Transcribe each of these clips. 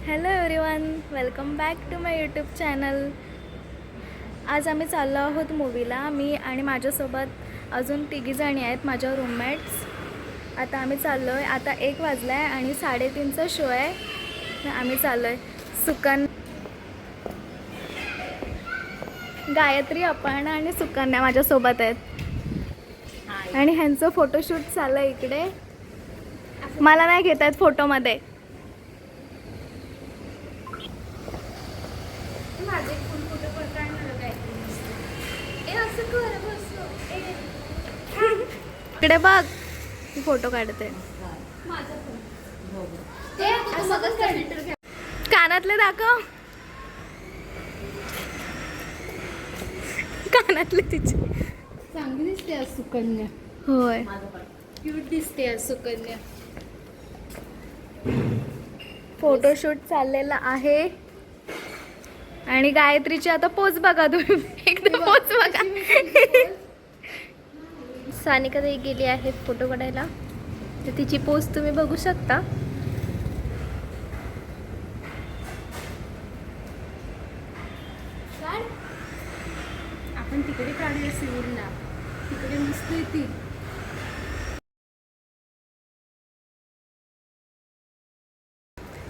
Hello everyone, welcome back to my YouTube channel. आज आम्ही चाललो आहोत मूवीला. मी आणि माझ्यासोबत अजून तिघीजणी आहेत, माझ्या रूममेट्स. आता आम्ही चाललो आहे. आता 1 वाजला आहे आणि 3:30चा शो आहे. तर आम्ही चाललो आहे. गायत्री, अपर्णा आणि सुकन्या माझ्यासोबत आहेत. आणि ह्यांचं फोटोशूट चाललं आहे इकडे. मला नाही घेत आहेत फोटोमध्ये. इकडे बघ, फोटो काढते. कानातले दाखव. कानातले तिचे चांगली दिसते आज सुकन्या. होय, क्यूट दिसते आज सुकन्या. फोटोशूट चाललेला आहे. आणि गायत्रीची आता पोच बघा तुम्ही. एकदम पोच बघा. सानिका ताई गेली आहे फोटो काढायला, तर तिची पोच तुम्ही बघू शकता. आपण तिकडे काढूया सिव्हिलला, तिकडे मस्त येते.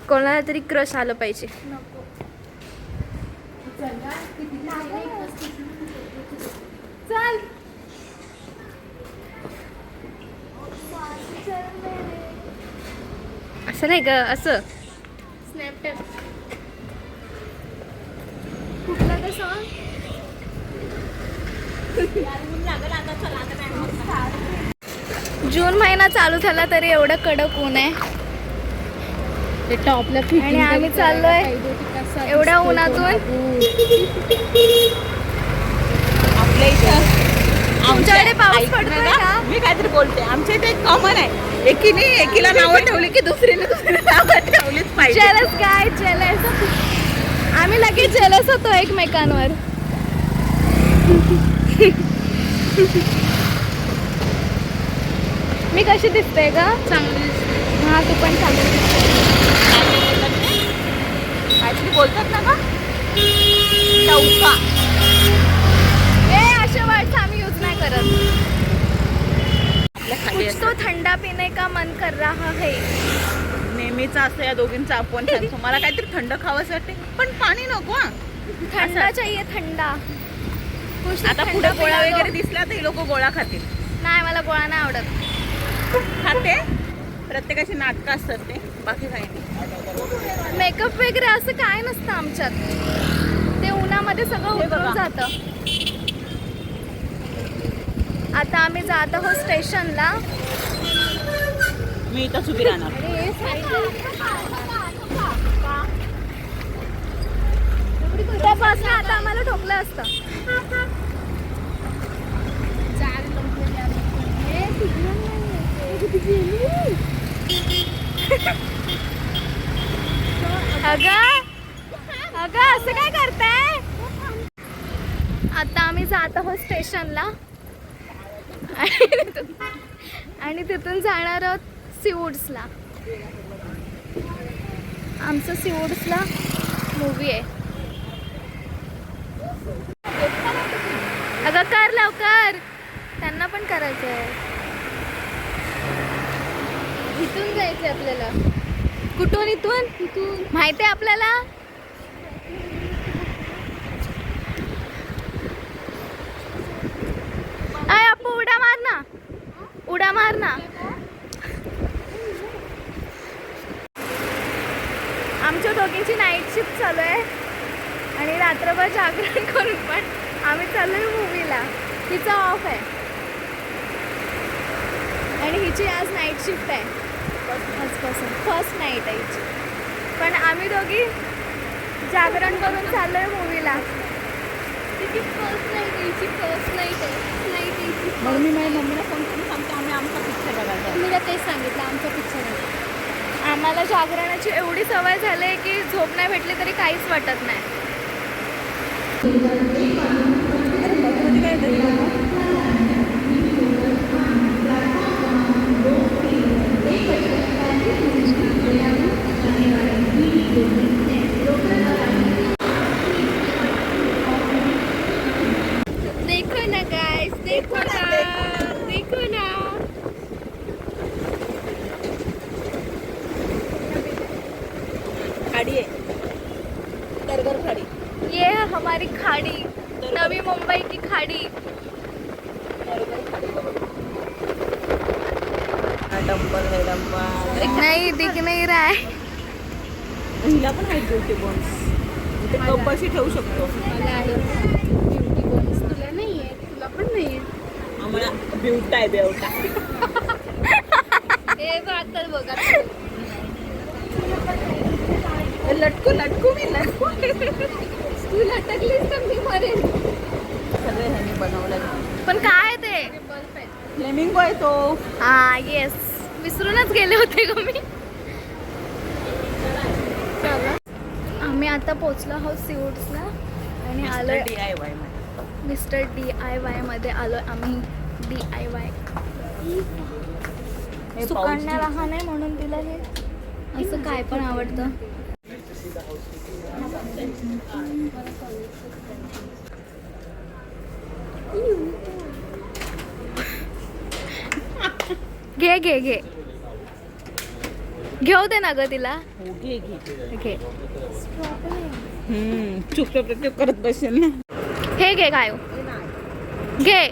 कोणाला तरी क्रश आलं पाहिजे. चल. असं नाही ग, असं स्नॅपचॅट कुठला तर सॉन्ग. जून महिना चालू झाला तरी एवढं कडक ऊन आहे. ते टॉपला आणि आम्ही चाललोय एवढ्या उन्हातून. आपल्या इथं तुमच्याकडे पाऊस पडतोय का? मी काहीतरी बोलते. आमच्या इथे एक कॉमन आहे, एकीने एकीला नावं ठेवली की दुसरीने नावं ठेवलीच पाहिजे. जेलस काय जेलस. आम्ही लगेच जेलस होतो एकमेकांवर. मी कशी दिसते का? चांगली दिसते. हा, तू पण चांगली दिसते. काहीतरी बोलतात ना का चौका. असे वर्ड्स आम्ही यूज नाही करत. आपल्या खाली कुछ तो थंडा पीने का मन कर रहा है. नेहमीचा असं या दोघींचा आपण सांगतो. मला काहीतरी थंड खावंसं वाटते, पण पाणी नको. थंडा चाहिए, थंडा. कुछ तो आता थंडा पुढे गोळा पिला दो. वगैरे दिसला तर हे लोक गोळा खातील. नाही, मला गोळा नाही आवडत. खाते, प्रत्येकाची नाटकं असतात ते, बाकी काही नाही. मेकअप वगैरे असं काय नसतं आमच्यात. ते उन्हामध्ये सगळं हे उतरून बघा. जातं. आता आम्ही जात आहोत स्टेशनला. मी इथंच उभी राहणार. त्या बसला आता आम्हाला ठोकलं असतं. अगं असं काय करताय? आता आम्ही जात आहोत स्टेशनला आणि तिथून जाणार आहोत सीवूड्सला. आमचं सीवूड्सला मूवी आहे. अगं कर लवकर, त्यांना पण करायचं आहे. इथून जायचंय आपल्याला. कुठून? इथून माहिती आहे आपल्याला. अय अप्पू, उड्या मार ना, उड्या मार ना. आमच्या दोघींची नाईट शिफ्ट चालू आहे आणि रात्रभर जागरण करून पण आम्ही चाललोय मूवीला. तिचा ऑफ आहे आणि हिची आज नाईट शिफ्ट आहे. आजपासून फर्स्ट नाईट आहे हिची. पण आम्ही दोघी जागरण करून चाललोय मूवीला. तिची फर्स्ट नाईट आहे. मग मी माझ्या मम्मीला फोन करून सांगते आम्ही आमचा पिक्चर बघायचा. मी तेच सांगितलं, आमचा पिक्चर आहे. आम्हाला जागरणाची एवढी सवय झाली आहे की झोप नाही भेटली तरी काहीच वाटत नाही. Thank you. खाडी आहे, तरगर खाडी. ये है हमारी खाड़ी, नवी मुंबई की खाड़ी. डंपर है डंपर. नहीं दिख नहीं रहा है. हिला पण आहेत ब्युटी बॉन्स. ते कप अशी ठेवू शकतो. मला आहे ब्युटी बॉन्स. तुला नाही आहे, तुला पण नाही आहे. आम्हाला ब्युटा आहे ब्युटा. हे बघ बघा. लटकू लटकू मी लटकू. तू लटकलीस तर मी मरेन. सगळे ह्यांनी बनवलं. पण काय ते? बल्ब आहे. फ्लेमिंगो आहे तो. हा येस, विसरूनच गेले होते ग मी. चला. आम्ही आता पोचलो आहोत सीवूड्सला आणि आलोय DIY मध्ये. मिस्टर DIY मध्ये आलोय आम्ही. DIY हे सुकन्या पाऊच. लहान आहे म्हणून तिला हे असं काय पण आवडतं. घे घे घे घेऊ दे ना ग तिला. हो, घे घे. घे चुप करत बसेल ना. हे घे काय घे.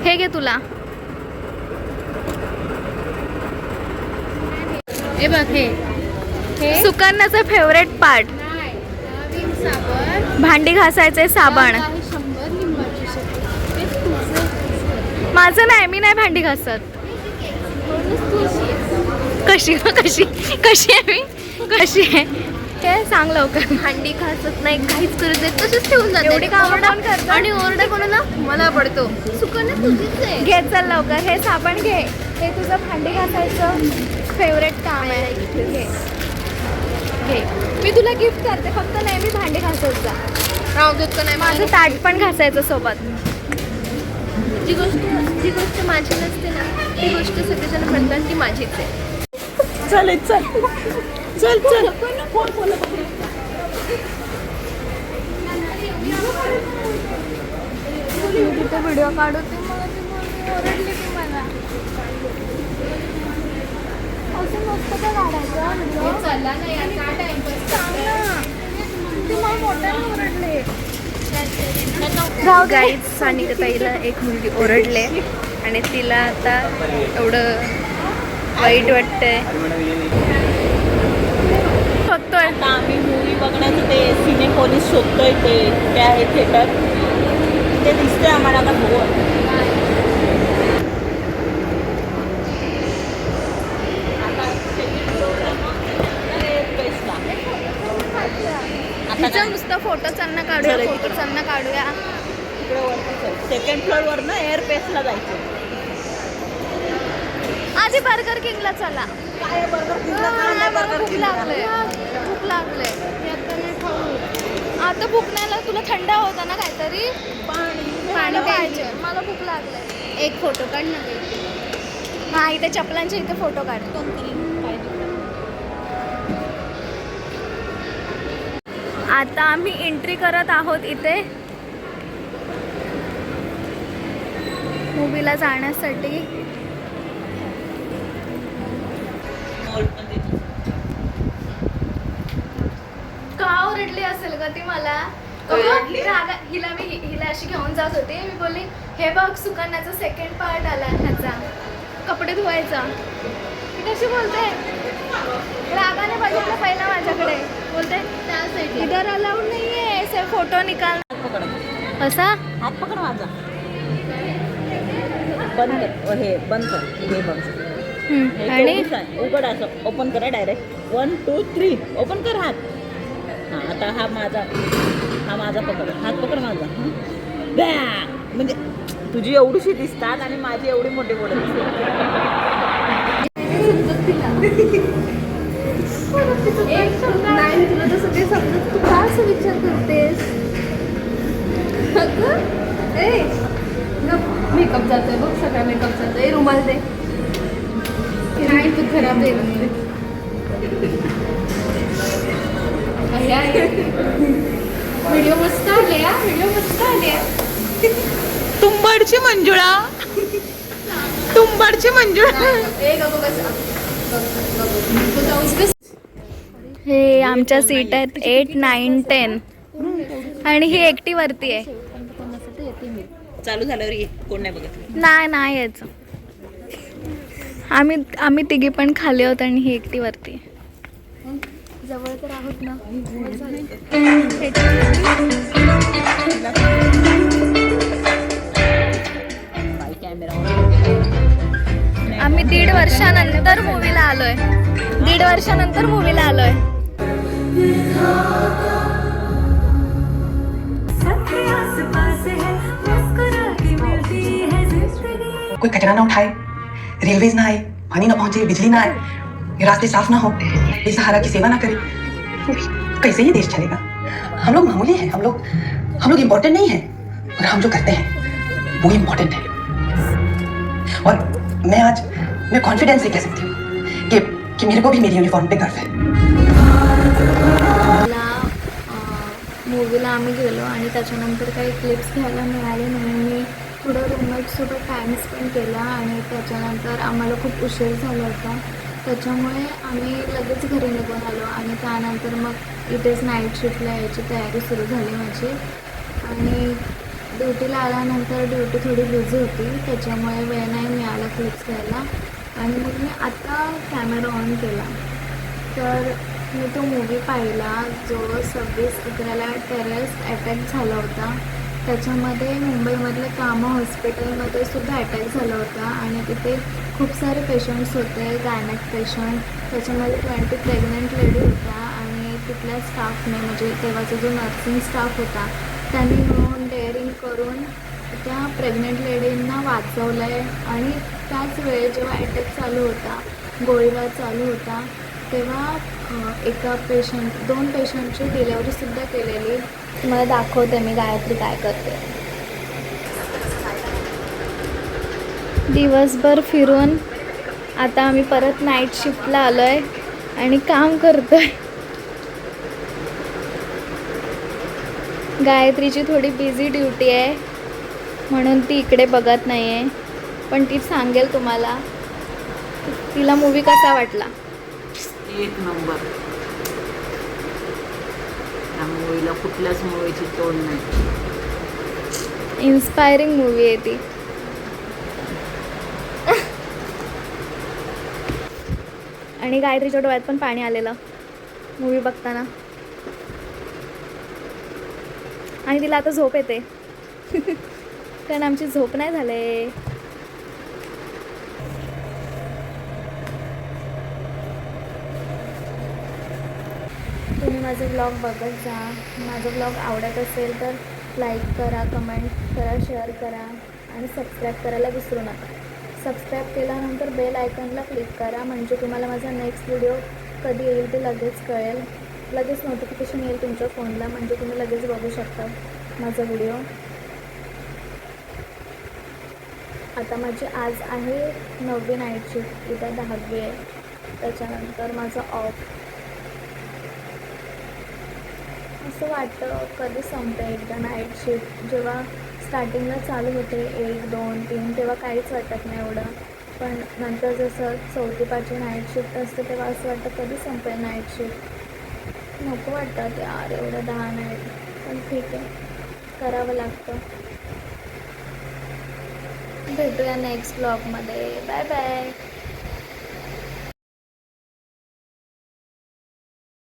हे घे तुला. हे बघ हे सुकन्याचा फेवरेट पार्ट नाही विम साबण. भांडी घासायचे साबण. आहे 100 लिंबाची शपथ. ते तुझं. माझं नाही, मी नाही भांडी घासत. म्हणूनच तू अशी आहेस. कशी कशी कशी आहे मी, कशी आहे हे सांग लवकर. भांडी घासत नाही, काहीच करत नाही, तसेच ठेवून जाते. एवढी कामं कोण करतं? आणि ओरडा कोणाला? मला पडतो. सुकन्या तुझीच आहे. घे चल लवकर हे साबण घे. हे तुझं भांडी घासायचं फेवरेट काम आहे. घे घे, मी तुला गिफ्ट करते. फक्त नेहमी भांडी घासत जा. राहू देत का नाही माझं ताट पण घासायचं सोबत. जी गोष्ट माझी नसते ना, ती गोष्ट सगळेजण म्हणतात ती माझीच आहे. चल चल चल चल. मी तिथे व्हिडिओ काढते, मला ती मुलगी ओरडली की मला असं नसतं का काढायचं व्हिडिओ. चला ना यार, काय टाइमपास. सांग ना, ती मला मोठ्याने ओरडले. गाईज सानिकाताईला एक मुलगी ओरडले आणि तिला आता एवढं वाईट वाटतंय. बघतोय आता आम्ही मूवी बघण्याचं ते सिनेपोलिस शोधतोय. ते आहे थिएटर. ते दिसतंय आम्हाला आता बघू. तिचा नुसतं फोटो चालना काढूया, चला फोटो चालना काढूया. सेकंड फ्लोअर ना एअर पेसला जायचं. आधी बर्गर किंगला चला. काय बर्गर मला भूक लागले, भूक लागले. आता भूक नाही लागत. तुला थंड होता ना काहीतरी. पाणी पाहिजे. मला भूक लागले. एक फोटो काढ ना बाई. हा इथे चपलांच्या इथे फोटो काढतो. आता आम्ही एंट्री करत आहोत इथे मूवीला जाण्यासाठी. का ओरडली असेल ग ती मला. ओरडली? हिला अशी घेऊन जात होती. मी बोलली हे बघ सुकन्याचा सेकंड पार्ट आला ह्याचा, कपडे धुवायचा. ती कशी बोलते, रागाने बघितलं पहिला माझ्याकडे. बोलते त्या साईडला. इधर अलाउड नाहीये ऐसे फोटो निकाल. पकड, असा हात पकड माझा. बंद कर. हे बंद कर. हे बंद. हे आणि चोवीस आहे. उघड असं ओपन करा डायरेक्ट. 1 2 3 ओपन कर हात. हां आता हा माझा पकड. हात पकड माझा. बॅ म्हणजे तुझी एवढीशी दिसतात आणि माझी एवढी मोठी मोठी नाही तुला तसं ते समजत. तू का असं विचार करतेस? मेकअप जातोय बघ, सगळा मेकअप जातोय. रुमाल दे. नाही तू खराब दे. व्हिडिओ मस्त आले. व्हिडिओ मस्त आले. तुंबाडची मंजुळा. तुंबाडची मंजुळा. हे आमच्या सीट आहेत 8, 9, 10 आणि ही एकटी वरती आहे. चालू झाल्यावर ये, कोण नाही बघत. नाही यायचं. आम्ही तिघी पण खाली आहोत आणि ही एकटी वरती आहे. जवळ तर आहोत ना. बाई कॅमेरा आम्ही 1.5 वर्षानंतर मूवीला आलोय. 1.5 वर्षानंतर मूवीला आलोय. कोई कचरा ना उठाए, रेलवेज ना आए, पानी ना पहुंचे, बिजली ना आए, रास्ते साफ ना हो, बेसहारा की सेवा ना करे, कैसे ये देश चलेगा? हम लोग मामूली हैं, हम लोग इम्पोर्टेंट नहीं है, और हम जो करते हैं वो इम्पोर्टेंट है. और मैं कॉन्फिडेंस से कह सकती हूँ कि मेरे को भी मेरी यूनिफॉर्म पे गर्व है. मूवीला आम्ही गेलो आणि त्याच्यानंतर काही क्लिप्स घ्यायला मिळाले नाही. मी थोडं रूममेटसोबत टाईम स्पेंड केला आणि त्याच्यानंतर आम्हाला खूप उशीर झाला होता. त्याच्यामुळे आम्ही लगेच घरी निघून आलो आणि त्यानंतर मग इथेच नाईट शिफ्टला यायची तयारी सुरू झाली माझी. आणि ड्युटीला आल्यानंतर ड्युटी थोडी बिझी होती, त्याच्यामुळे वेळ नाही मिळाला क्लिप्स घ्यायला. आणि मग मी आता कॅमेरा ऑन केला तर मी तो मूवी पाहिला जो 26/11ला टेररिस्ट अटॅक झाला होता. त्याच्यामध्ये मुंबईमधल्या कामा हॉस्पिटलमध्ये सुद्धा अटॅक झाला होता आणि तिथे खूप सारे पेशंट्स होते, गायनॅक पेशंट. त्याच्यामध्ये 20 प्रेग्नंट लेडी होत्या आणि तिथल्या स्टाफने म्हणजे तेव्हाचा जो नर्सिंग स्टाफ होता त्यांनी मिळून डेअरिंग करून त्या प्रेग्नंट लेडींना वाचवलं आहे. आणि त्याच वेळेस जेव्हा अटॅक चालू होता, गोळीबार चालू होता, तेव्हा एका पेशंट 2 पेशंटची डिलेवरीसुद्धा केलेली. तुम्हाला दाखवते मी गायत्री काय करते. दिवसभर फिरून आता आम्ही परत नाईट शिफ्टला आलो आहे आणि काम करतो आहे. गायत्रीची थोडी बिझी ड्युटी आहे म्हणून ती इकडे बघत नाही आहे, पण ती सांगेल तुम्हाला तिला मूवी कसा वाटला. एक नंबर. त्या मूवीला कुठल्याच मूवीची तोड नाही. इन्स्पायरिंग मूवी आहे ती. आणि गायत्रीच्या डोळ्यात पण पाणी आलेलं मूवी बघताना. आणि तिला आता झोप येते कारण आमची झोप नाही झाले. तुम्ही माझे ब्लॉग बघत जा. माझा ब्लॉग आवडत असेल तर लाईक करा, कमेंट करा, शेअर करा आणि सबस्क्राईब करायला विसरू नका. सबस्क्राईब केल्यानंतर बेल आयकॉनला क्लिक करा म्हणजे तुम्हाला माझा नेक्स्ट व्हिडिओ कधी येईल ते लगेच कळेल. लगेच नोटिफिकेशन येईल तुमच्या फोनला म्हणजे तुम्ही लगेच बघू शकता माझा व्हिडिओ. आता माझी आज आहे 9वी नाईट शिफ्ट, उद्या 10वी आहे. त्याच्यानंतर माझं ऑफ. असं वाटतं कधी संपतं एकदा नाईट शिफ्ट. जेव्हा स्टार्टिंगला चालू होते 1, 2, 3 तेव्हा काहीच वाटत नाही एवढं, पण नंतर जसं 4थी 5वी नाईट शिफ्ट असते तेव्हा असं वाटतं कधी संपेल नाईट शिफ्ट. नको वाटतं यार एवढं 10 नाईट, पण ठीक आहे करावं लागतं. भेटूया नेक्स्ट ब्लॉगमध्ये. Bye bye.